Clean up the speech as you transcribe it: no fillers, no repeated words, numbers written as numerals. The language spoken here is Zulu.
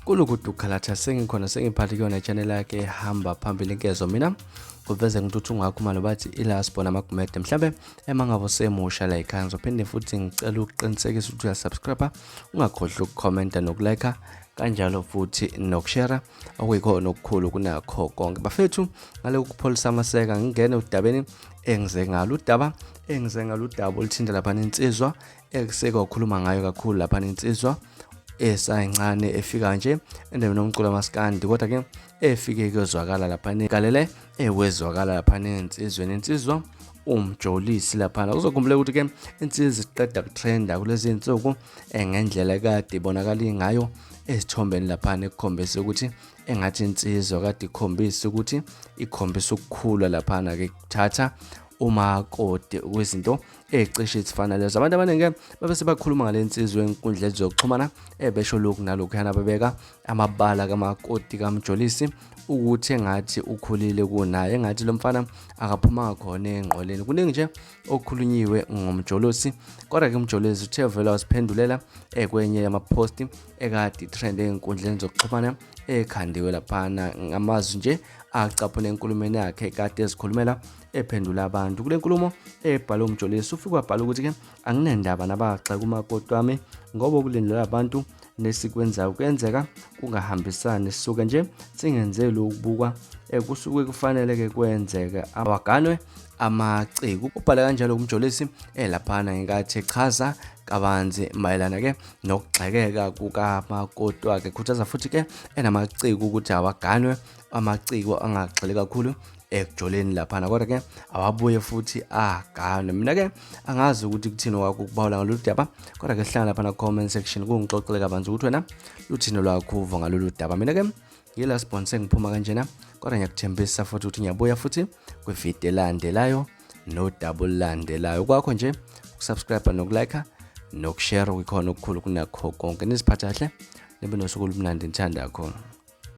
Kulukuthi ukhalatha sengikhona sengiphathe kuyona channel yakhe ehamba phambili nkezo mina kuveze ngithuthi ungakhuluma bathi ila sibona amagumede mhlambe emangabo semusha la ekhaya ngizophinde futhi ngicela ukuqinisekisa ukuthi uyasubscribe ungakhohlwa ukucomment nokulike kanjalo futhi nokushare okuyikhona okukhulu kunakho konke bafethu ngale ukupholisa amaseka ngingene udabeni engize ngalo udaba olithinta lapha insizwa ekuseka ukukhuluma ngayo kakhulu lapha insizwa esayincane efika nje endaweni nomculo amaskandi kodwa ke efike kuyozwakala lapha negalele ewezwakala lapha insizwa uMjolisi lapha uzokhumbula ukuthi ke insizwa iqeda kutrenda kulezi insuku ngendlela kade ibonakala ngayo esithombeni lapha ekukhombisa ukuthi engathi insizwa kade ikhombisa ukuthi ikhombisa ukukhula lapha ke kuthatha uMakoti kwezinto ecishe ezifana lezo abantu abaningi babe sebakhuluma ngale insizwe enkundleni zokuxhumana ebesho lokhu nalokhu yana babeka amabala kaMakoti kaMjolisi ukuthi engathi ukhulile kunaye engathi lo mfana akaphuma khona engqoleni kuningi nje okukhulunyiwe ngomjolosi kodwa ke uMjolisi uthe vele wasiphendulela kwenye yamapost ekade trend enkundleni zokuxhumana ekhandiwe lapha ngamazwi nje acaphule enkulumeni yakhe kade ezikhulumela ephendula abantu kule nkulumo ebhala uMjolisi ufike wabhala ukuthi ke anginendaba nabagxeka uMakoti wami ngoba kulindela abantu nesikwenzayo kwenzeka kungahambisani sisuke nje singenzeli ukubukwa kusuke kufanele ke kwenzeke abaganwe amaciko ubhala kanjalo uMjolisi lapha ngenkathi echaza kabanzi mayelana ke nokugxekeka kukaMakoti wakhe khuthaza futhi ke enamaciko ukuthi awaganwe amaciko angagxile kakhulu ekujoleni lapha kodwa ke awabuye futhi agane mina ke angazi ukuthi kuthini wakho ukubawula ngalolu daba kodwa ke hlala lapha na comment section kungixoxele kabanzi ukuthi wena luthini lwakho uva ngalolu daba mina ke ngila sponsor ngiphuma kanjena kodwa ngiyakuthembisa futhi ukuthi ngiyabuya futhi kwivideo elandelayo no double landelayo kwakho nje ukusubscribe nokulike nokushare kukhona okukhulu kunakho konke nisiphatha kahle nibe nosuku olumnandi ngithanda kakhulu.